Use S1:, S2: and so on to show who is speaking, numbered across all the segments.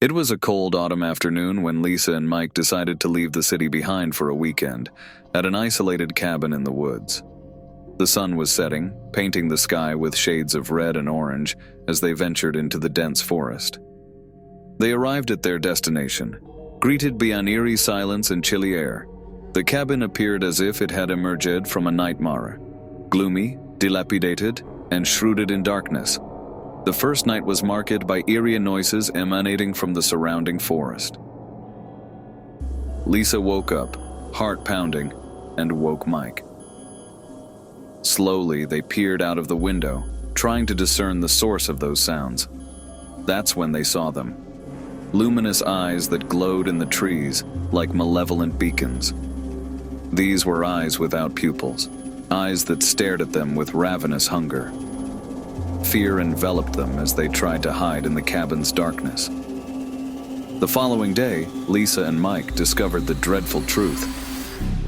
S1: It was a cold autumn afternoon when Lisa and Mike decided to leave the city behind for a weekend at an isolated cabin in the woods. The sun was setting, painting the sky with shades of red and orange as they ventured into the dense forest. They arrived at their destination, greeted by an eerie silence and chilly air. The cabin appeared as if it had emerged from a nightmare, gloomy, dilapidated, and shrouded in darkness. The first night was marked by eerie noises emanating from the surrounding forest. Lisa woke up, heart pounding, and woke Mike. Slowly, they peered out of the window, trying to discern the source of those sounds. That's when they saw them. Luminous eyes that glowed in the trees like malevolent beacons. These were eyes without pupils, eyes that stared at them with ravenous hunger. Fear enveloped them as they tried to hide in the cabin's darkness. The following day, Lisa and Mike discovered the dreadful truth.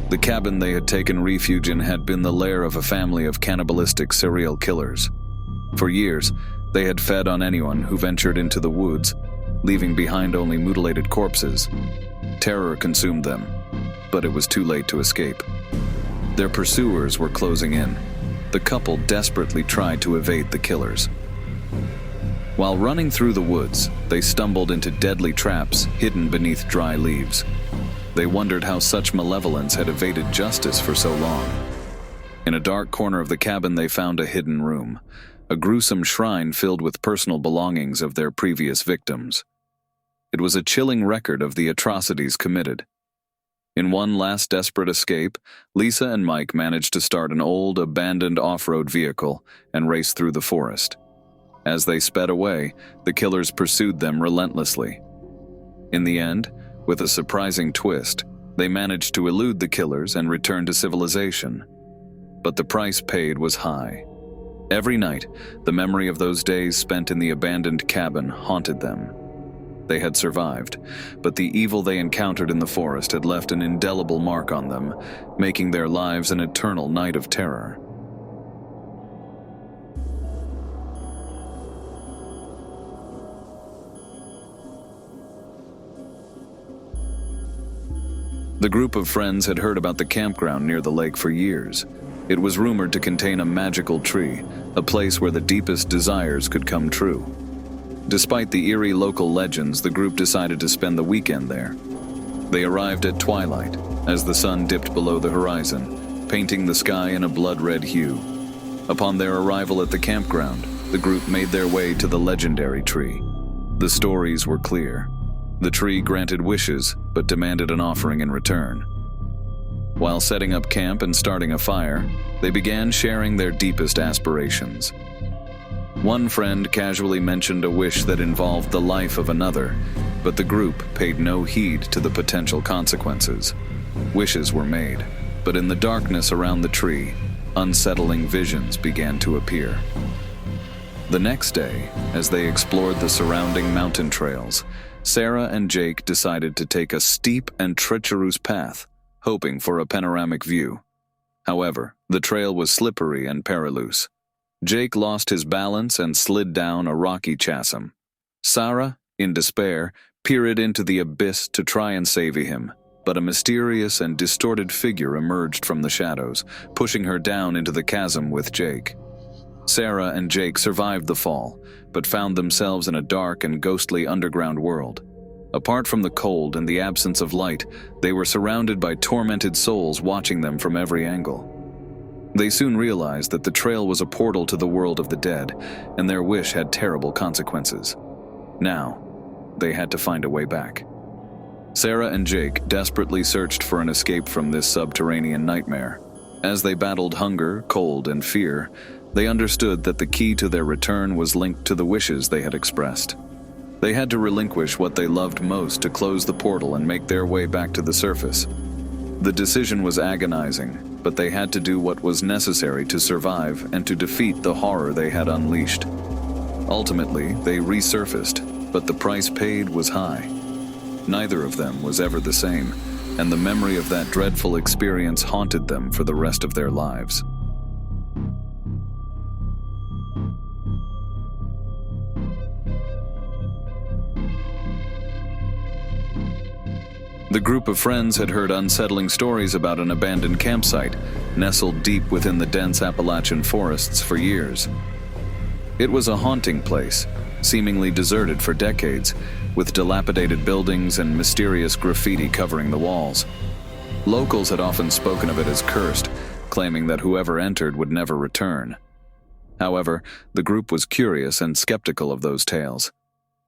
S1: The cabin they had taken refuge in had been the lair of a family of cannibalistic serial killers. For years, they had fed on anyone who ventured into the woods, leaving behind only mutilated corpses. Terror consumed them, but it was too late to escape. Their pursuers were closing in. The couple desperately tried to evade the killers. While running through the woods, they stumbled into deadly traps hidden beneath dry leaves. They wondered how such malevolence had evaded justice for so long. In a dark corner of the cabin, they found a hidden room, a gruesome shrine filled with personal belongings of their previous victims. It was a chilling record of the atrocities committed. In one last desperate escape, Lisa and Mike managed to start an old, abandoned off-road vehicle and race through the forest. As they sped away, the killers pursued them relentlessly. In the end, with a surprising twist, they managed to elude the killers and return to civilization. But the price paid was high. Every night, the memory of those days spent in the abandoned cabin haunted them. They had survived, but the evil they encountered in the forest had left an indelible mark on them, making their lives an eternal night of terror. The group of friends had heard about the campground near the lake for years. It was rumored to contain a magical tree, a place where the deepest desires could come true. Despite the eerie local legends, the group decided to spend the weekend there. They arrived at twilight, as the sun dipped below the horizon, painting the sky in a blood-red hue. Upon their arrival at the campground, the group made their way to the legendary tree. The stories were clear. The tree granted wishes, but demanded an offering in return. While setting up camp and starting a fire, they began sharing their deepest aspirations. One friend casually mentioned a wish that involved the life of another, but the group paid no heed to the potential consequences. Wishes were made, but in the darkness around the tree, unsettling visions began to appear. The next day, as they explored the surrounding mountain trails, Sarah and Jake decided to take a steep and treacherous path, hoping for a panoramic view. However, the trail was slippery and perilous. Jake lost his balance and slid down a rocky chasm. Sarah, in despair, peered into the abyss to try and save him, but a mysterious and distorted figure emerged from the shadows, pushing her down into the chasm with Jake. Sarah and Jake survived the fall, but found themselves in a dark and ghostly underground world. Apart from the cold and the absence of light, they were surrounded by tormented souls watching them from every angle. They soon realized that the trail was a portal to the world of the dead, and their wish had terrible consequences. Now, they had to find a way back. Sarah and Jake desperately searched for an escape from this subterranean nightmare. As they battled hunger, cold, and fear, they understood that the key to their return was linked to the wishes they had expressed. They had to relinquish what they loved most to close the portal and make their way back to the surface. The decision was agonizing, but they had to do what was necessary to survive and to defeat the horror they had unleashed. Ultimately, they resurfaced, but the price paid was high. Neither of them was ever the same, and the memory of that dreadful experience haunted them for the rest of their lives. The group of friends had heard unsettling stories about an abandoned campsite nestled deep within the dense Appalachian forests for years. It was a haunting place, seemingly deserted for decades, with dilapidated buildings and mysterious graffiti covering the walls. Locals had often spoken of it as cursed, claiming that whoever entered would never return. However, the group was curious and skeptical of those tales,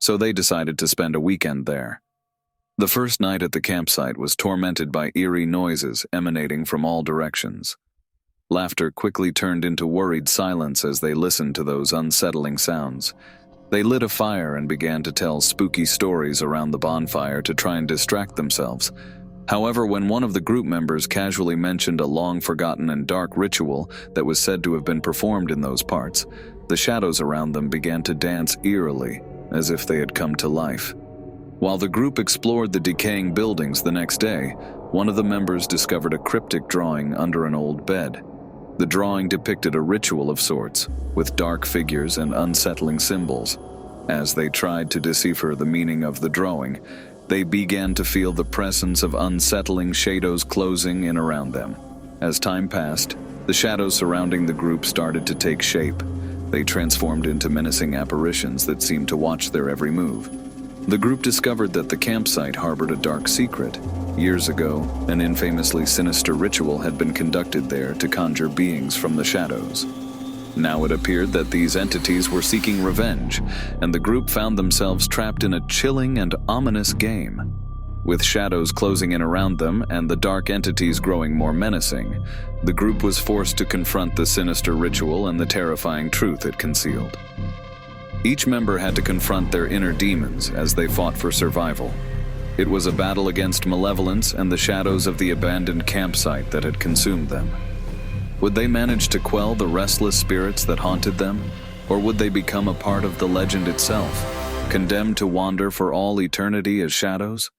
S1: so they decided to spend a weekend there. The first night at the campsite was tormented by eerie noises emanating from all directions. Laughter quickly turned into worried silence as they listened to those unsettling sounds. They lit a fire and began to tell spooky stories around the bonfire to try and distract themselves. However, when one of the group members casually mentioned a long-forgotten and dark ritual that was said to have been performed in those parts, the shadows around them began to dance eerily, as if they had come to life. While the group explored the decaying buildings the next day, one of the members discovered a cryptic drawing under an old bed. The drawing depicted a ritual of sorts, with dark figures and unsettling symbols. As they tried to decipher the meaning of the drawing, they began to feel the presence of unsettling shadows closing in around them. As time passed, the shadows surrounding the group started to take shape. They transformed into menacing apparitions that seemed to watch their every move. The group discovered that the campsite harbored a dark secret. Years ago, an infamously sinister ritual had been conducted there to conjure beings from the shadows. Now it appeared that these entities were seeking revenge, and the group found themselves trapped in a chilling and ominous game. With shadows closing in around them and the dark entities growing more menacing, the group was forced to confront the sinister ritual and the terrifying truth it concealed. Each member had to confront their inner demons as they fought for survival. It was a battle against malevolence and the shadows of the abandoned campsite that had consumed them. Would they manage to quell the restless spirits that haunted them, or would they become a part of the legend itself, condemned to wander for all eternity as shadows?